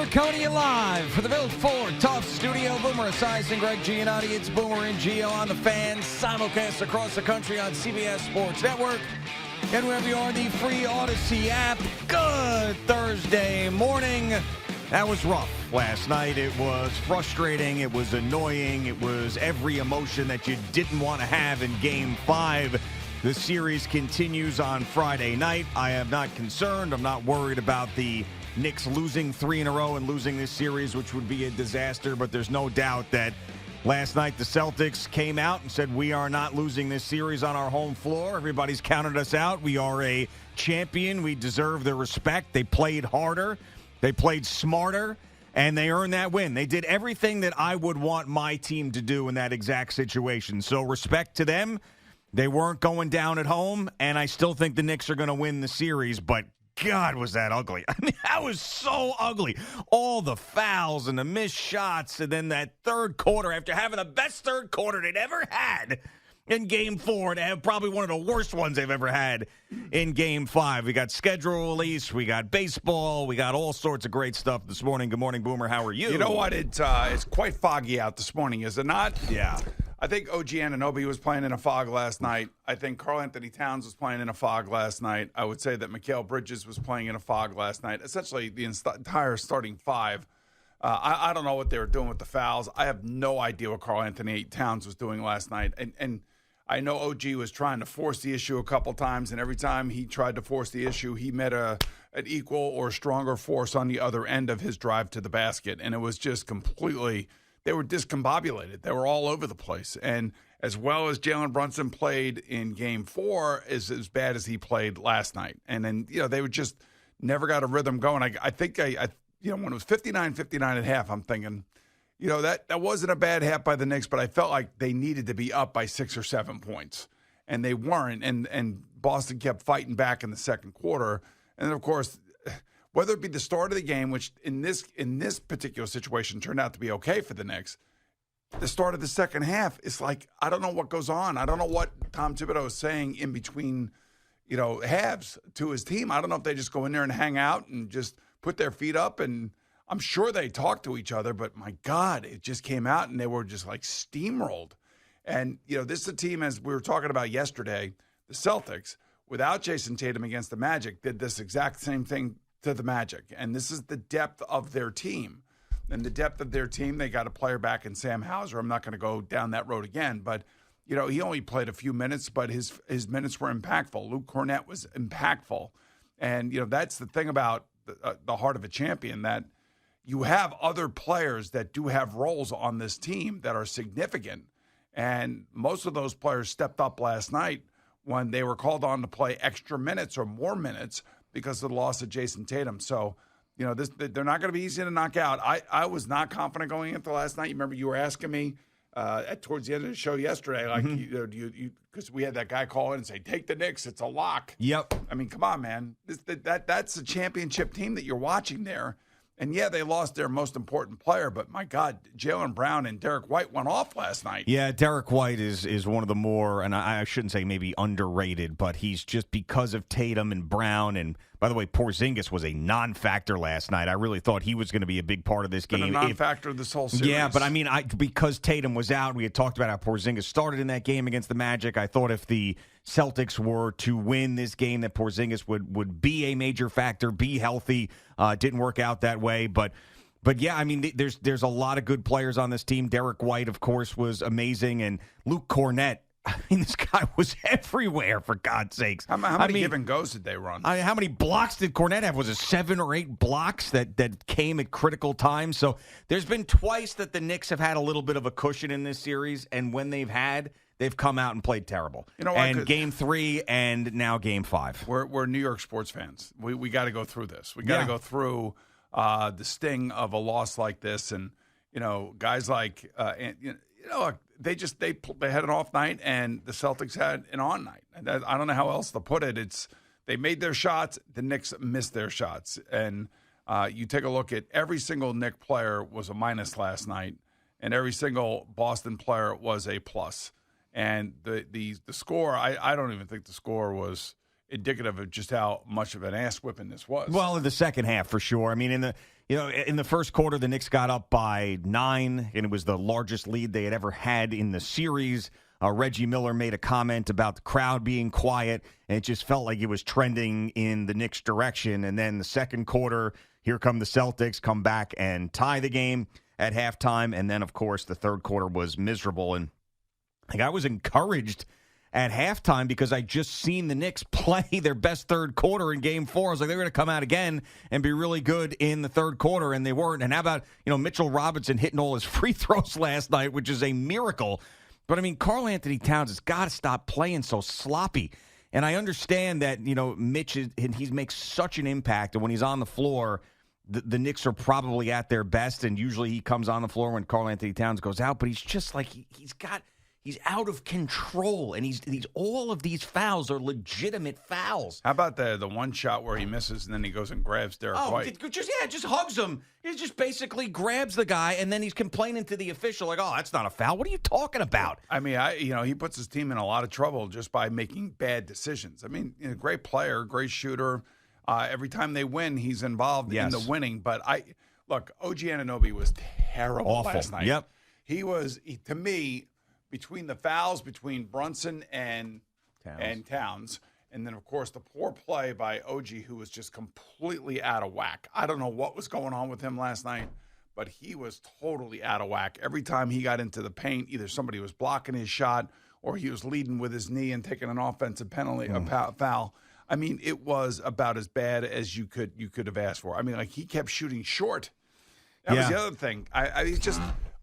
We're coming to you live for the Village Ford Tough Studio. Boomer Esiason, Greg Giannotti. It's Boomer and Gio on the Fan. Simulcast across the country on CBS Sports Network. And wherever you are, on the free Odyssey app. Good Thursday morning. That was rough last night. It was frustrating. It was annoying. It was every emotion that you didn't want to have in Game 5. The series continues on Friday night. I am not concerned. I'm not worried about the Knicks losing 3 in a row and losing this series, which would be a disaster. But there's no doubt that last night the Celtics came out and said, we are not losing this series on our home floor. Everybody's counted us out. We are a champion. We deserve the respect. They played harder. They played smarter. And they earned that win. They did everything that I would want my team to do in that exact situation. So respect to them. They weren't going down at home. And I still think the Knicks are going to win the series. But God, was that ugly. I mean, that was so ugly. All the fouls and the missed shots, and then that third quarter, after having the best third quarter they'd ever had in Game 4, to have probably one of the worst ones they've ever had in Game 5. We got schedule release, we got baseball, we got all sorts of great stuff this morning. Good morning, Boomer. How are you? You know what? It's quite foggy out this morning, is it not? Yeah. I think OG Anunoby was playing in a fog last night. I think Karl-Anthony Towns was playing in a fog last night. I would say that Mikal Bridges was playing in a fog last night. Essentially, the entire starting five. I don't know what they were doing with the fouls. I have no idea what Karl-Anthony Towns was doing last night. And I know OG was trying to force the issue a couple times, and every time he tried to force the issue, he met an equal or stronger force on the other end of his drive to the basket. And it was just completely – they were discombobulated. They were all over the place. And as well as Jalen Brunson played in Game 4, is as bad as he played last night. And then, they were just never got a rhythm going. I think, when it was 59-59 at half, I'm thinking, that wasn't a bad half by the Knicks, but I felt like they needed to be up by 6 or 7 points. And they weren't. And Boston kept fighting back in the second quarter. And then, of course, whether it be the start of the game, which in this particular situation turned out to be okay for the Knicks, the start of the second half is like, I don't know what goes on. I don't know what Tom Thibodeau is saying in between, halves to his team. I don't know if they just go in there and hang out and just put their feet up. And I'm sure they talk to each other, but my God, it just came out and they were just like steamrolled. And, this is a team, as we were talking about yesterday, the Celtics, without Jason Tatum against the Magic, did this exact same thing to the Magic. And this is the depth of their team. And the depth of their team, they got a player back in Sam Hauser. I'm not going to go down that road again. But, he only played a few minutes, but his minutes were impactful. Luke Cornett was impactful. And, that's the thing about the heart of a champion, that you have other players that do have roles on this team that are significant. And most of those players stepped up last night when they were called on to play extra minutes or more minutes because of the loss of Jason Tatum. So, they're not going to be easy to knock out. I was not confident going into last night. You remember you were asking me towards the end of the show yesterday, like, because we had that guy call in and say, take the Knicks, it's a lock. Yep. I mean, come on, man. That's a championship team that you're watching there. And, yeah, they lost their most important player, but, my God, Jaylen Brown and Derek White went off last night. Yeah, Derek White is one of the more, and I shouldn't say maybe underrated, but he's just because of Tatum and Brown. And, by the way, Porzingis was a non-factor last night. I really thought he was going to be a big part of this game. Been a non-factor this whole series. Yeah, but, I mean, because Tatum was out, we had talked about how Porzingis started in that game against the Magic. I thought if the Celtics were to win this game, that Porzingis would be a major factor, be healthy. Didn't work out that way, but yeah, I mean, there's a lot of good players on this team. Derek White, of course, was amazing, and Luke Cornett. I mean, this guy was everywhere, for God's sakes. How many give and goes did they run? How many blocks did Cornett have? Was it 7 or 8 blocks that came at critical times? So there's been twice that the Knicks have had a little bit of a cushion in this series, and when they've come out and played terrible. And Game 3 and now Game 5. We're New York sports fans. We got to go through this. We got to go through the sting of a loss like this. And, guys like, they had an off night and the Celtics had an on night. And I don't know how else to put it. They made their shots. The Knicks missed their shots. And you take a look at every single Knicks player was a minus last night. And every single Boston player was a plus. And the score, I don't even think the score was indicative of just how much of an ass whipping this was. Well, in the second half, for sure. I mean, In the first quarter, the Knicks got up by 9, and it was the largest lead they had ever had in the series. Reggie Miller made a comment about the crowd being quiet, and it just felt like it was trending in the Knicks' direction. And then the second quarter, here come the Celtics, come back and tie the game at halftime. And then, of course, the third quarter was miserable. And I was encouraged at halftime because I just seen the Knicks play their best third quarter in Game 4. I was like, they're going to come out again and be really good in the third quarter, and they weren't. And how about, Mitchell Robinson hitting all his free throws last night, which is a miracle. But, Karl-Anthony Towns has got to stop playing so sloppy. And I understand that, Mitch, he makes such an impact, and when he's on the floor, the Knicks are probably at their best, and usually he comes on the floor when Karl-Anthony Towns goes out, but he's just like, he's out of control, and he's all of these fouls are legitimate fouls. How about the one shot where he misses and then he goes and grabs Derek White? Just hugs him. He just basically grabs the guy, and then he's complaining to the official like, "Oh, that's not a foul. What are you talking about?" He puts his team in a lot of trouble just by making bad decisions. Great player, great shooter. Every time they win, he's involved in the winning. But OG Anunoby was terrible last night. Yep, to me. Between the fouls between Brunson and Towns, and then, of course, the poor play by OG, who was just completely out of whack. I don't know what was going on with him last night, but he was totally out of whack. Every time he got into the paint, either somebody was blocking his shot or he was leading with his knee and taking an offensive penalty, a foul. It was about as bad as you could have asked for. He kept shooting short. That was the other thing.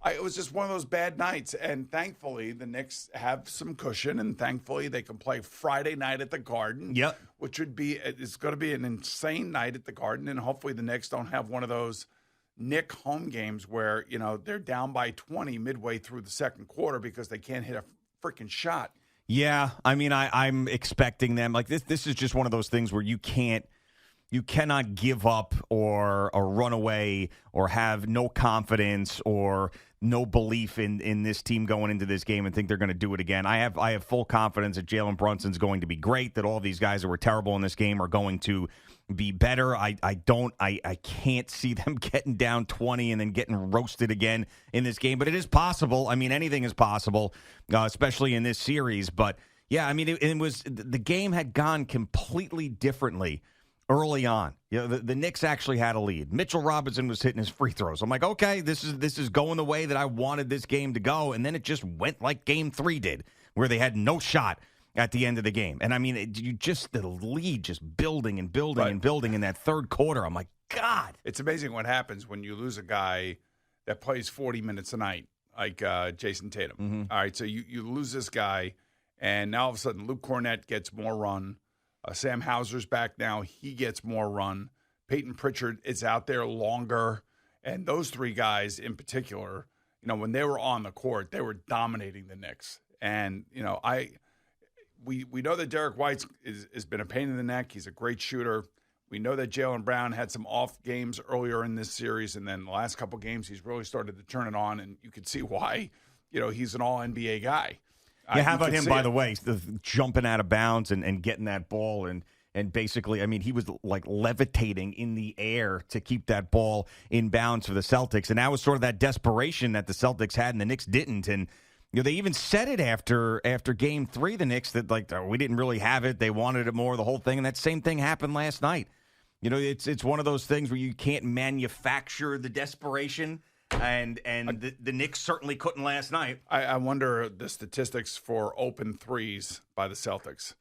It was just one of those bad nights, and thankfully the Knicks have some cushion, and thankfully they can play Friday night at the Garden. Yep. It's going to be an insane night at the Garden, and hopefully the Knicks don't have one of those Knick home games where they're down by 20 midway through the second quarter because they can't hit a freaking shot. Yeah, I'm expecting them like this. This is just one of those things where you cannot give up or run away or have no confidence or no belief in this team going into this game and think they're going to do it again. I have full confidence that Jalen Brunson's going to be great, that all these guys that were terrible in this game are going to be better. I can't see them getting down 20 and then getting roasted again in this game, but it is possible. Anything is possible, especially in this series. But yeah, it was the game had gone completely differently early on. The Knicks actually had a lead. Mitchell Robinson was hitting his free throws. I'm like, okay, this is going the way that I wanted this game to go, and then it just went like Game 3 did, where they had no shot at the end of the game. And the lead just building and building and building in that third quarter. I'm like, God. It's amazing what happens when you lose a guy that plays 40 minutes a night, like Jason Tatum. Mm-hmm. All right, so you lose this guy, and now all of a sudden Luke Cornett gets more run. Sam Hauser's back now. He gets more run. Peyton Pritchard is out there longer. And those three guys in particular, when they were on the court, they were dominating the Knicks. And, we know that Derek White has been a pain in the neck. He's a great shooter. We know that Jaylen Brown had some off games earlier in this series. And then the last couple games, he's really started to turn it on. And you could see why, he's an all-NBA guy. Yeah, how about him, by the way, jumping out of bounds and getting that ball and basically, he was like levitating in the air to keep that ball in bounds for the Celtics. And that was sort of that desperation that the Celtics had and the Knicks didn't. And they even said it after Game 3, the Knicks, that we didn't really have it. They wanted it more, the whole thing. And that same thing happened last night. It's one of those things where you can't manufacture the desperation. And the Knicks certainly couldn't last night. I wonder the statistics for open threes by the Celtics.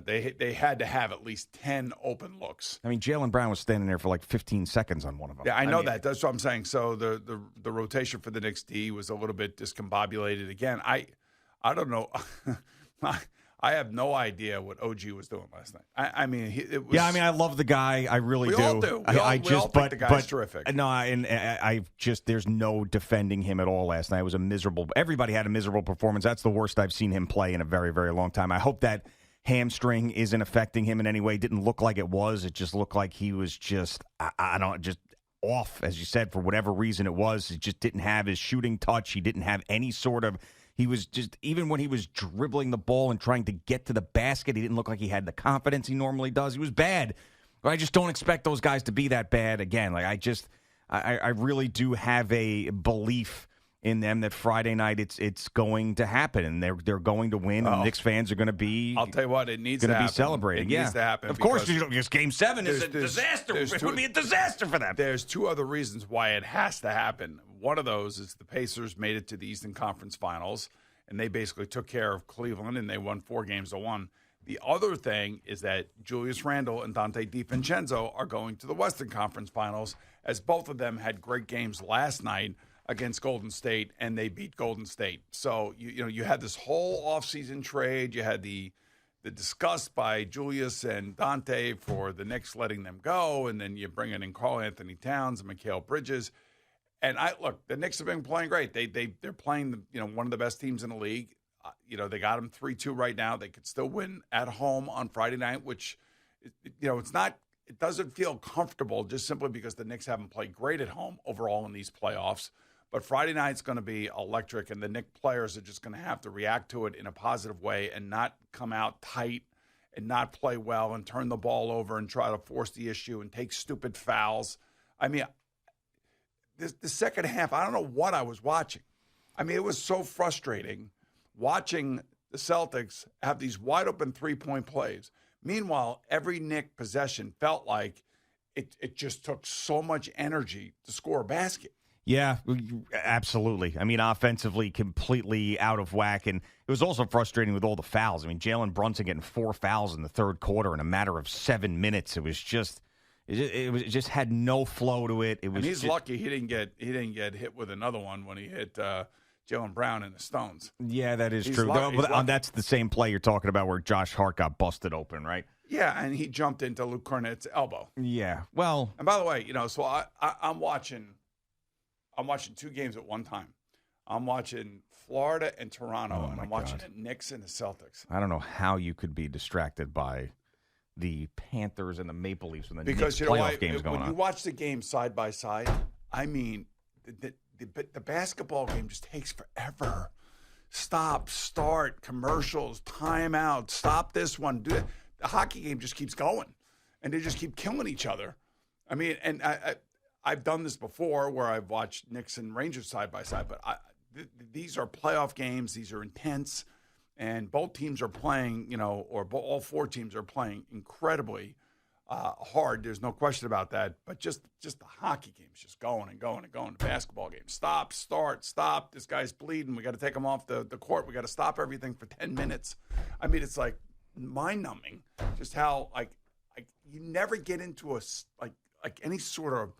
They had to have at least 10 open looks. Jaylen Brown was standing there for like 15 seconds on one of them. Yeah, I know that. That's what I'm saying. So the rotation for the Knicks D was a little bit discombobulated. Again, I don't know. I have no idea what OG was doing last night. It was. Yeah, I love the guy. I really do. We all do. We all think the guy's terrific. No, I just there's no defending him at all last night. It was a miserable. Everybody had a miserable performance. That's the worst I've seen him play in a very, very long time. I hope that hamstring isn't affecting him in any way. It didn't look like it was. It just looked like he was just just off, as you said, for whatever reason it was. He just didn't have his shooting touch. He didn't have any sort of. He was just, even when he was dribbling the ball and trying to get to the basket, he didn't look like he had the confidence he normally does. He was bad. But I just don't expect those guys to be that bad again. I really do have a belief in them that Friday night it's going to happen, and they're going to win, and Knicks fans are going to be. I'll tell you what, it needs to be happen. celebrating. It needs to happen. Of course, just Game 7 is a disaster. It would be a disaster for them. There's two other reasons why it has to happen. One of those is the Pacers made it to the Eastern Conference Finals, and they basically took care of Cleveland, and they won 4-1. The other thing is that Julius Randle and Dante DiVincenzo are going to the Western Conference Finals, as both of them had great games last night against Golden State, and they beat Golden State. So, you had this whole offseason trade. You had the disgust by Julius and Dante for the Knicks letting them go, and then you bring in Karl-Anthony Towns and Mikal Bridges. And look, the Knicks have been playing great. They're playing one of the best teams in the league. They got them 3-2 right now. They could still win at home on Friday night, which it's not. It doesn't feel comfortable just simply because the Knicks haven't played great at home overall in these playoffs. But Friday night's going to be electric, and the Knicks players are just going to have to react to it in a positive way and not come out tight and not play well and turn the ball over and try to force the issue and take stupid fouls. I mean, the second half, I don't know what I was watching. I mean, it was so frustrating watching the Celtics have these wide-open three-point plays. Meanwhile, every Knicks possession felt like it just took so much energy to score a basket. Yeah, absolutely. I mean, offensively, completely out of whack. And it was also frustrating with all the fouls. I mean, Jalen Brunson getting 4 fouls in the third quarter in a matter of 7 minutes. It just had no flow to it. And he's lucky he didn't get hit with another one when he hit Jalen Brown in the Stones. Yeah, that is true. That's the same play you're talking about where Josh Hart got busted open, right? Yeah, and he jumped into Luke Cornett's elbow. Yeah, well. And by the way, so I'm watching 2 games at one time. I'm watching Florida and Toronto, and I'm watching the Knicks and the Celtics. I don't know how you could be distracted by the Panthers and the Maple Leafs when the Knicks playoff games going on. When you watch the game side by side, I mean, the basketball game just takes forever. Stop, start, commercials, timeout, stop this one, do it. The hockey game just keeps going, and they just keep killing each other. I mean, and I've done this before where I've watched Knicks and Rangers side by side, but these are playoff games. These are intense, and both teams are playing, all 4 teams are playing incredibly hard. There's no question about that. But just the hockey game's just going and going and going. The basketball game, stop, start, stop. This guy's bleeding. We got to take him off the court. We got to stop everything for 10 minutes. I mean, it's like mind-numbing just how like you never get into like any sort of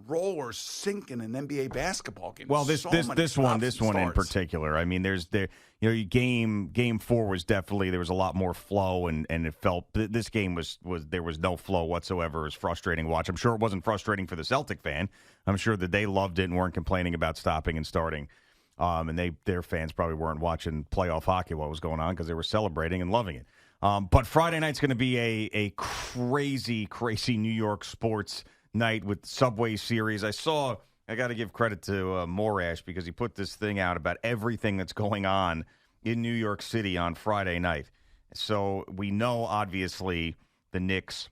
roll or sink in an NBA basketball game. Well, this one in particular. I mean, game 4 was definitely, there was a lot more flow, and it felt this game was there was no flow whatsoever. It was frustrating to watch. I'm sure it wasn't frustrating for the Celtic fan. I'm sure that they loved it and weren't complaining about stopping and starting. And their fans probably weren't watching playoff hockey while it was going on because they were celebrating and loving it. But Friday night's going to be a crazy, crazy New York sports night with Subway Series. I got to give credit to Morash because he put this thing out about everything that's going on in New York City on Friday night. So we know, obviously, the Knicks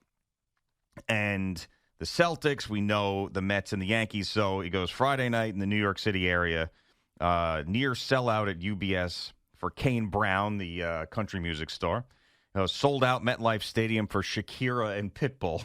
and the Celtics. We know the Mets and the Yankees. So he goes Friday night in the New York City area, near sellout at UBS for Kane Brown, the country music star. Sold out MetLife Stadium for Shakira and Pitbull.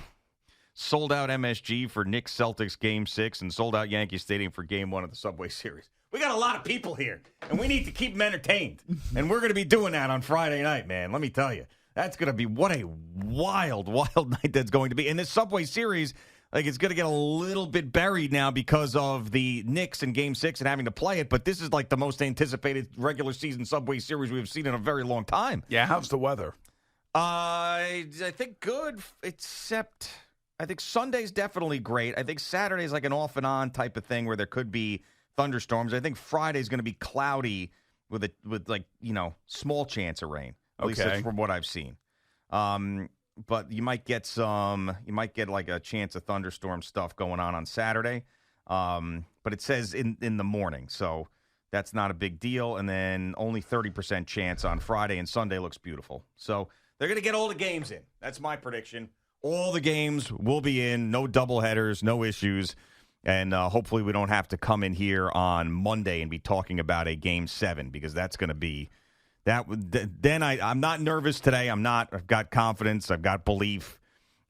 Sold out MSG for Knicks Celtics Game 6, and sold out Yankee Stadium for Game 1 of the Subway Series. We got a lot of people here, and we need to keep them entertained. And we're going to be doing that on Friday night, man. Let me tell you. That's going to be what a wild, wild night that's going to be. And this Subway Series, it's going to get a little bit buried now because of the Knicks in Game 6 and having to play it. But this is like the most anticipated regular season Subway Series we've seen in a very long time. Yeah, how's the weather? I think good, except I think Sunday's definitely great. I think Saturday's like an off and on type of thing where there could be thunderstorms. I think Friday's going to be cloudy with small chance of rain. At least that's from what I've seen. But you might get like a chance of thunderstorm stuff going on Saturday. But it says in the morning, so that's not a big deal. And then only 30% chance on Friday, and Sunday looks beautiful. So they're going to get all the games in. That's my prediction. All the games will be in. No doubleheaders, no issues. And hopefully we don't have to come in here on Monday and be talking about a Game 7 because that's going to be that. Then I'm not nervous today. I'm not. I've got confidence. I've got belief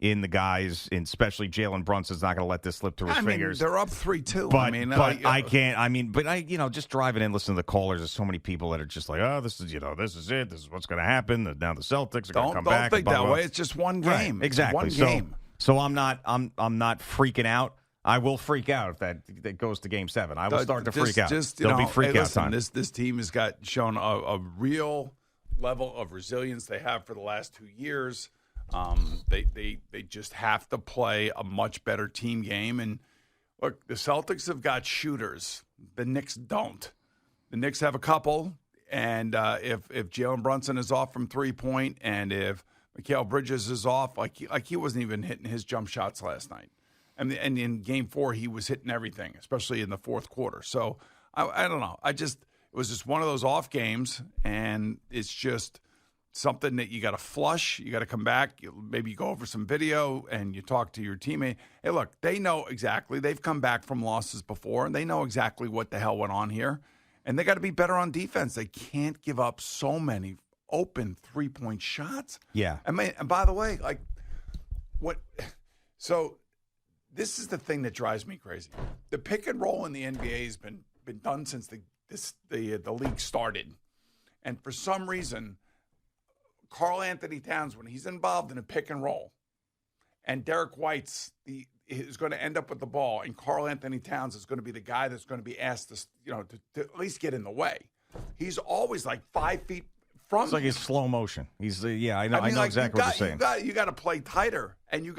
in the guys, and especially Jalen Brunson's not going to let this slip through his fingers. They're up 3-2. But I can't. Just driving in, listening to the callers. There's so many people that are just like, oh, this is it. This is what's going to happen. Now the Celtics are going to come back. Don't think that way. It's just one game. Right, exactly. It's one game. So I'm not freaking out. I will freak out if that goes to Game 7. I will start to freak out. There'll be freak out time. This team has shown a real level of resilience they have for the last 2 years. They just have to play a much better team game. And look, the Celtics have got shooters. The Knicks don't. The Knicks have a couple. And if Jalen Brunson is off from 3-point, and if Mikal Bridges is off, like he wasn't even hitting his jump shots last night. And in Game 4, he was hitting everything, especially in the fourth quarter. So I don't know. It was just one of those off games, and it's just something that you got to flush. You got to come back. Maybe you go over some video and you talk to your teammate. Hey, look, they know exactly. They've come back from losses before, and they know exactly what the hell went on here. And they got to be better on defense. They can't give up so many open 3-point shots. Yeah. And by the way, so this is the thing that drives me crazy. The pick and roll in the NBA has been done since the league started. And for some reason, Karl-Anthony Towns, when he's involved in a pick and roll, and Derek White's is going to end up with the ball, and Karl-Anthony Towns is going to be the guy that's going to be asked to at least get in the way. He's always like 5 feet from. It's like his slow motion. I know exactly what you're saying. You got to play tighter, and you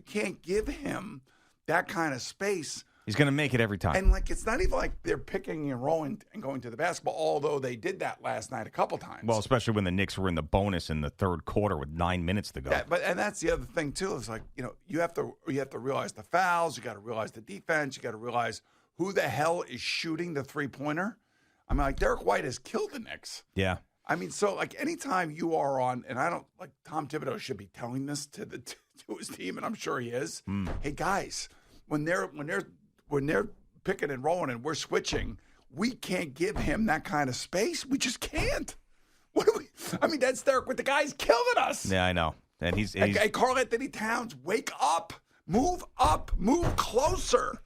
can't give him that kind of space. He's going to make it every time. And it's not even like they're picking and rolling and going to the basketball, although they did that last night a couple times. Well, especially when the Knicks were in the bonus in the third quarter with 9 minutes to go. And that's the other thing too. Is you have to realize the fouls. You got to realize the defense. You got to realize who the hell is shooting the 3-pointer. Derek White has killed the Knicks. Yeah. So anytime you are on, and I don't Tom Thibodeau should be telling this to his team, and I'm sure he is. Hey guys, when they're picking and rolling and we're switching, we can't give him that kind of space. We just can't. What do we? That's Derek with the guys killing us. Yeah, I know. And he's Karl-Anthony Towns, wake up, move closer.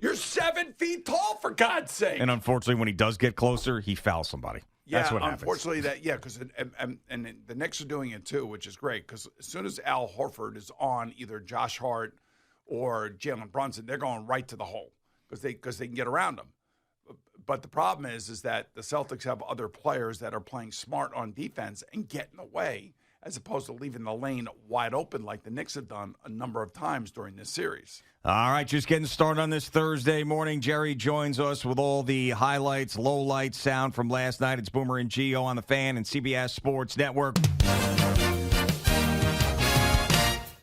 You're 7 feet tall, for God's sake. And unfortunately, when he does get closer, he fouls somebody. That's what happens. Unfortunately, because and the Knicks are doing it too, which is great. Because as soon as Al Horford is on either Josh Hart or Jalen Brunson, they're going right to the hole because they can get around them. But the problem is that the Celtics have other players that are playing smart on defense and get in the way, as opposed to leaving the lane wide open like the Knicks have done a number of times during this series. All right, just getting started on this Thursday morning. Jerry joins us with all the highlights, lowlights, sound from last night. It's Boomer and Gio on the Fan and CBS Sports Network.